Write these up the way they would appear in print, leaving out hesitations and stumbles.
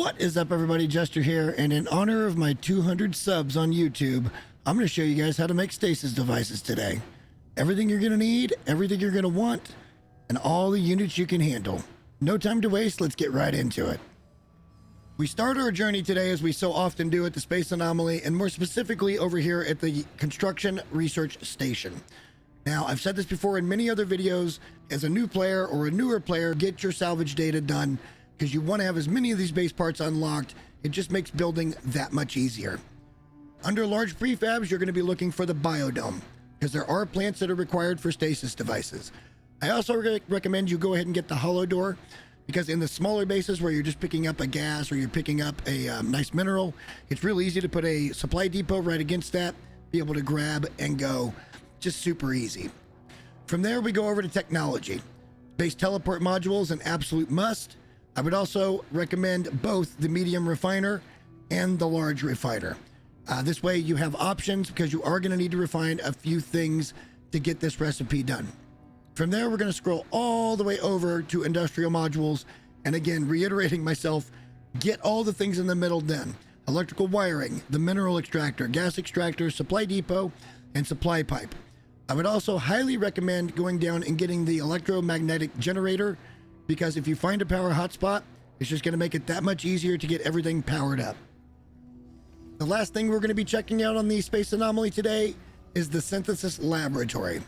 What is up, everybody? Jester here, and in honor of my 200 subs on YouTube, I'm going to show you guys how to make stasis devices today. Everything you're going to need, everything you're going to want, and all the units you can handle. No time to waste, let's get right into it. We start our journey today, as we so often do, at the Space Anomaly, and more specifically over here at the Construction Research Station. Now, I've said this before in many other videos, as a new player or a newer player, get your salvage data done, because you want to have as many of these base parts unlocked. It just makes building that much easier. Under large prefabs, you're going to be looking for the biodome, because there are plants that are required for stasis devices. I also recommend you go ahead and get the hollow door, because in the smaller bases where you're just picking up a gas or you're picking up a nice mineral, it's really easy to put a supply depot right against that, be able to grab and go. Just super easy. From there, we go over to technology. Base teleport modules, an absolute must. I would also recommend both the medium refiner and the large refiner. This way you have options, because you are going to need to refine a few things to get this recipe done. From there, we're going to scroll all the way over to industrial modules. And again, reiterating myself, get all the things in the middle done. Electrical wiring, the mineral extractor, gas extractor, supply depot, and supply pipe. I would also highly recommend going down and getting the electromagnetic generator, because if you find a power hotspot, it's just going to make it that much easier to get everything powered up. The last thing we're going to be checking out on the Space Anomaly today is the Synthesis Laboratory.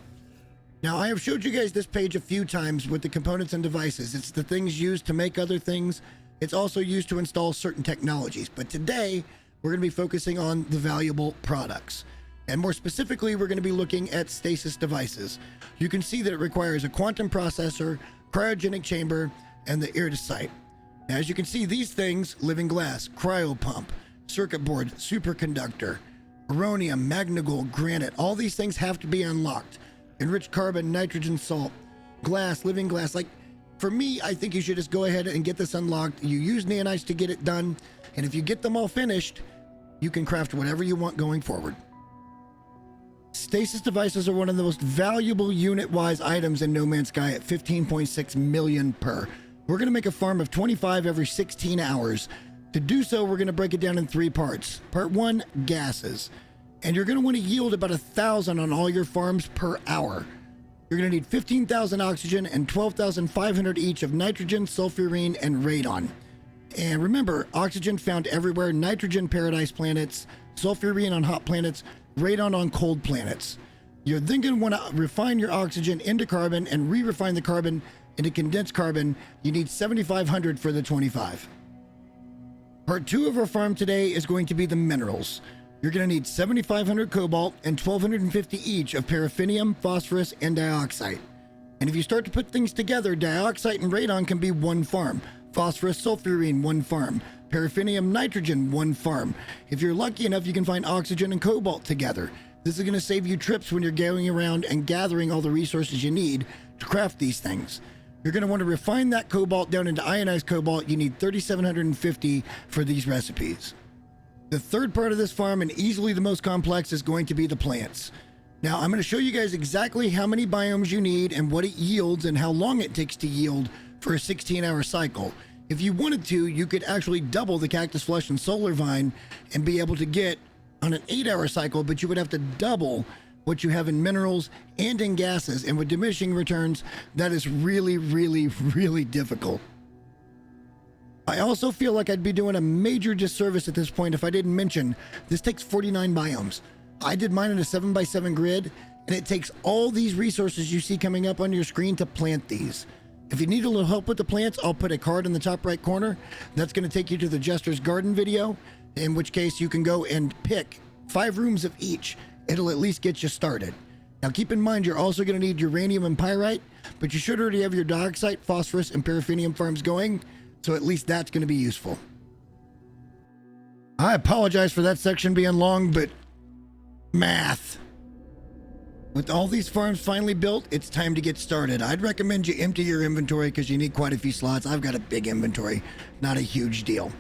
Now, I have showed you guys this page a few times with the components and devices. It's the things used to make other things. It's also used to install certain technologies. But today, we're going to be focusing on the valuable products. And more specifically, we're going to be looking at Stasis Devices. You can see that it requires a quantum processor, cryogenic chamber, and the Iridesite. Now, as you can see, these things: living glass, cryo pump, circuit board, superconductor, uranium, magnagold, granite, all these things have to be unlocked. Enriched carbon, nitrogen salt, glass, living glass. Like, for me, I think you should just go ahead and get this unlocked. You use neonites to get it done, and if you get them all finished, you can craft whatever you want going forward. Stasis devices are one of the most valuable unit-wise items in No Man's Sky at 15.6 million per. We're going to make a farm of 25 every 16 hours. To do so, we're going to break it down in three parts. Part one, gases. And you're going to want to yield about 1,000 on all your farms per hour. You're going to need 15,000 oxygen and 12,500 each of nitrogen, sulfurine, and radon. And remember, oxygen found everywhere, nitrogen paradise planets, sulfurine on hot planets, radon on cold planets. You're then going to want to refine your oxygen into carbon and re-refine the carbon into condensed carbon. You need 7,500 for the 25. Part two of our farm today is going to be the minerals. You're going to need 7,500 cobalt and 1,250 each of paraffinium, phosphorus, and dioxide. And if you start to put things together, dioxide and radon can be one farm. Phosphorus, sulfurine, one farm. Paraffinium, nitrogen, one farm. If you're lucky enough, you can find oxygen and cobalt together. This is going to save you trips when you're going around and gathering all the resources you need to craft these things. You're going to want to refine that cobalt down into ionized cobalt. You need 3,750 for these recipes. The third part of this farm, and easily the most complex, is going to be the plants. Now, I'm going to show you guys exactly how many biomes you need and what it yields and how long it takes to yield for a 16-hour cycle. If you wanted to, you could actually double the cactus flesh and solar vine and be able to get on an 8-hour cycle, but you would have to double what you have in minerals and in gases. And with diminishing returns, that is really, really, really difficult. I also feel like I'd be doing a major disservice at this point if I didn't mention this takes 49 biomes. I did mine in a 7x7 grid, and it takes all these resources you see coming up on your screen to plant these. If you need a little help with the plants, I'll put a card in the top right corner. That's going to take you to the Jester's Garden video, in which case you can go and pick 5 rooms of each. It'll at least get you started. Now keep in mind, you're also going to need uranium and pyrite, but you should already have your dioxide, phosphorus, and paraffinium farms going, so at least that's going to be useful. I apologize for that section being long, but math. With all these farms finally built, it's time to get started. I'd recommend you empty your inventory, because you need quite a few slots. I've got a big inventory, not a huge deal.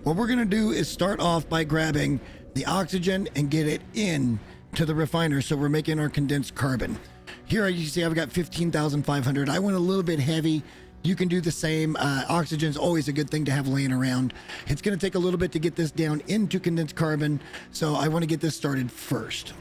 What we're going to do is start off by grabbing the oxygen and get it in to the refiner, so we're making our condensed carbon. Here you see I've got 15,500. I went a little bit heavy you can do the same. Oxygen is always a good thing to have laying around. It's going to take a little bit to get this down into condensed carbon, so I want to get this started first.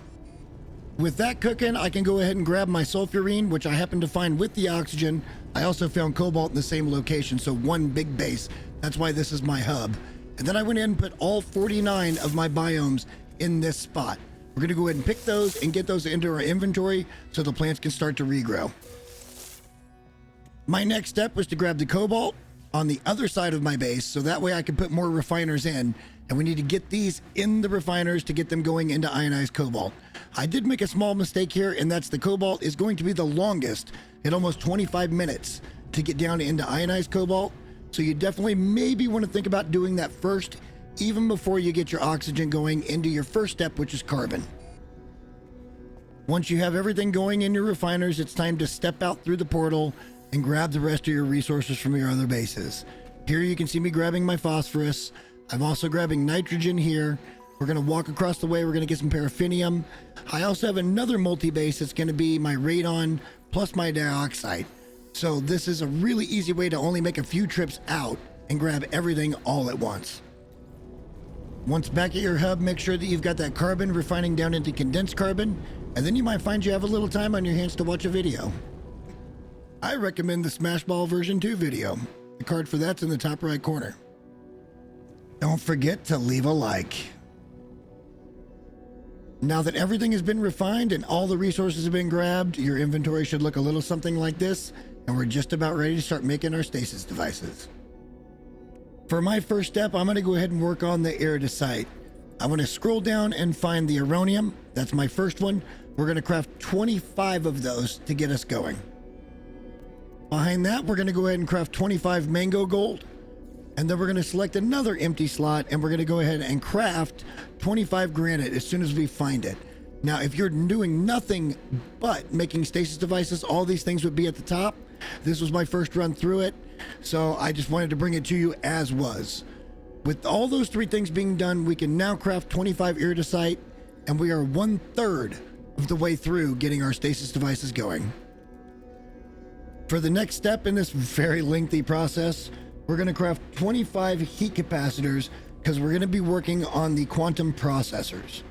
With that cooking, I can go ahead and grab my sulfurine, which I happen to find with the oxygen. I also found cobalt in the same location, so one big base. That's why this is my hub. And then I went in and put all 49 of my biomes in this spot. We're going to go ahead and pick those and get those into our inventory so the plants can start to regrow. My next step was to grab the cobalt on the other side of my base, so that way I can put more refiners in. And we need to get these in the refiners to get them going into ionized cobalt. I did make a small mistake here, and that's the cobalt is going to be the longest at almost 25 minutes to get down into ionized cobalt. So you definitely maybe want to think about doing that first, even before you get your oxygen going into your first step, which is carbon. Once you have everything going in your refiners, it's time to step out through the portal and grab the rest of your resources from your other bases. Here you can see me grabbing my phosphorus. I'm also grabbing nitrogen here. We're going to walk across the way. We're going to get some paraffinium. I also have another multi-base that's going to be my radon plus my dioxide. So this is a really easy way to only make a few trips out and grab everything all at once. Once back at your hub, make sure that you've got that carbon refining down into condensed carbon, and then you might find you have a little time on your hands to watch a video. I recommend the Smashball version 2 video. The card for that's in the top right corner. Don't forget to leave a like. Now that everything has been refined and all the resources have been grabbed, your inventory should look a little something like this, and we're just about ready to start making our stasis devices. For my first step, I'm going to go ahead and work on the iridesite. I want to scroll down and find the uranium. That's my first one. We're going to craft 25 of those to get us going. Behind that, we're going to go ahead and craft 25 mango gold. And then we're going to select another empty slot, and we're going to go ahead and craft 25 granite as soon as we find it. Now, if you're doing nothing but making stasis devices, all these things would be at the top. This was my first run through it, so I just wanted to bring it to you as was. With all those three things being done, we can now craft 25 iridesite, and we are 1/3 of the way through getting our stasis devices going. For the next step in this very lengthy process, we're going to craft 25 heat capacitors because we're going to be working on the quantum processors.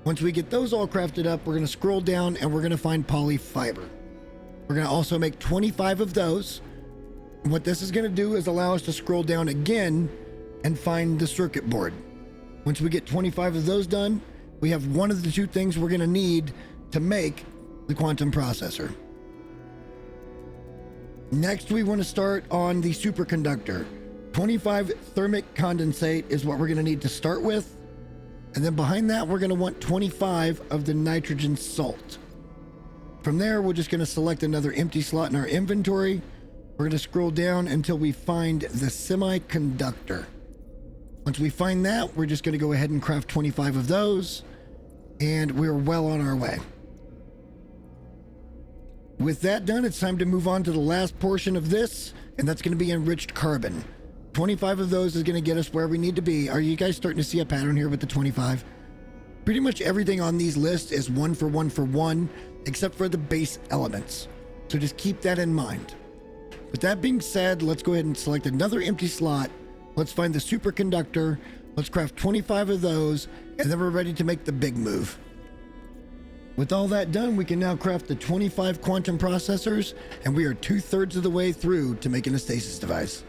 Once we get those all crafted up, we're going to scroll down and we're going to find polyfiber. We're going to also make 25 of those. What this is going to do is allow us to scroll down again and find the circuit board. Once we get 25 of those done, we have one of the two things we're going to need to make the quantum processor. Next, we want to start on the superconductor. 25 thermic condensate is what we're going to need to start with. And then behind that, we're going to want 25 of the nitrogen salt. From there, we're just going to select another empty slot in our inventory. We're going to scroll down until we find the semiconductor. Once we find that, we're just going to go ahead and craft 25 of those. And we're well on our way. With that done, it's time to move on to the last portion of this, and that's going to be enriched carbon. 25 of those is going to get us where we need to be. Are you guys starting to see a pattern here with the 25? Pretty much everything on these lists is 1 for 1 for 1, except for the base elements. So just keep that in mind. With that being said, let's go ahead and select another empty slot. Let's find the superconductor. Let's craft 25 of those, and then we're ready to make the big move. With all that done, we can now craft the 25 quantum processors, and we are 2/3 of the way through to making a stasis device.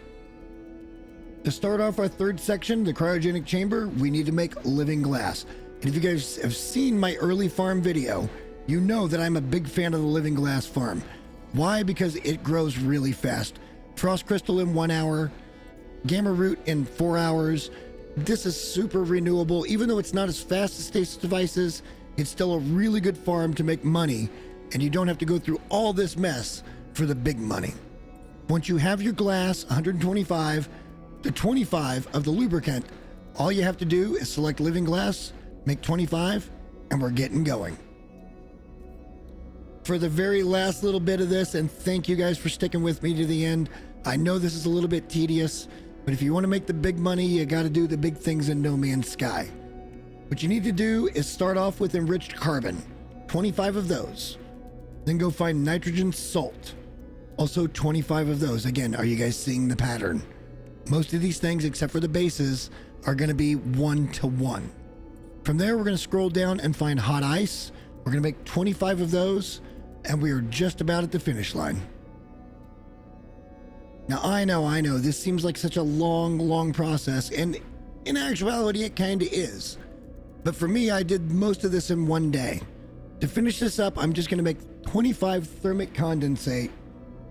To start off our third section, the cryogenic chamber, we need to make living glass. And if you guys have seen my early farm video, you know that I'm a big fan of the living glass farm. Why? Because it grows really fast. Frost crystal in 1 hour, gamma root in 4 hours. This is super renewable. Even though it's not as fast as stasis devices, it's still a really good farm to make money, and you don't have to go through all this mess for the big money. Once you have your glass, 125 to 25 of the lubricant, all you have to do is select living glass, make 25, and we're getting going. For the very last little bit of this, and thank you guys for sticking with me to the end. I know this is a little bit tedious, but if you want to make the big money, you got to do the big things in No Man's Sky. What you need to do is start off with enriched carbon, 25 of those. Then go find nitrogen salt. Also 25 of those. Again, are you guys seeing the pattern? Most of these things, except for the bases, are going to be 1-to-1. From there, we're going to scroll down and find hot ice. We're going to make 25 of those, and we are just about at the finish line. Now, I know, this seems like such a long process, and in actuality, it kind of is. But for me, I did most of this in one day. To finish this up, I'm just going to make 25 thermic condensate.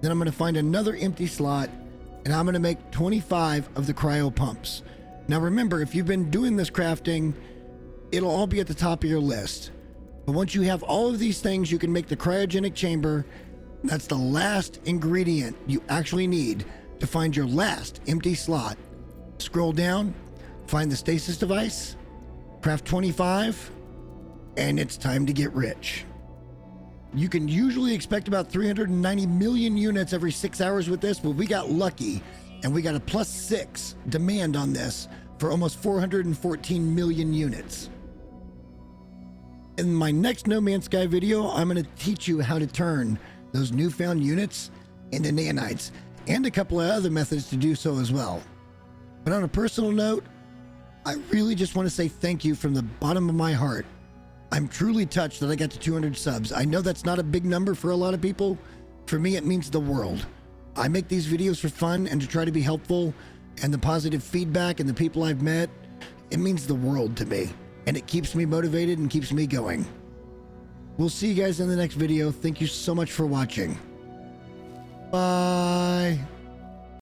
Then I'm going to find another empty slot, and I'm going to make 25 of the cryo pumps. Now remember, if you've been doing this crafting, it'll all be at the top of your list. But once you have all of these things, you can make the cryogenic chamber. That's the last ingredient you actually need to find your last empty slot. Scroll down, find the stasis device, craft 25, and it's time to get rich. You can usually expect about 390 million units every 6 hours with this, but we got lucky and we got a +6 demand on this for almost 414 million units. In my next No Man's Sky video, I'm going to teach you how to turn those newfound units into nanites, and a couple of other methods to do so as well. But on a personal note, I really just want to say thank you from the bottom of my heart. I'm truly touched that I got to 200 subs. I know that's not a big number for a lot of people. For me, it means the world. I make these videos for fun and to try to be helpful, and the positive feedback and the people I've met, it means the world to me, and it keeps me motivated and keeps me going. We'll see you guys in the next video. Thank you so much for watching. Bye.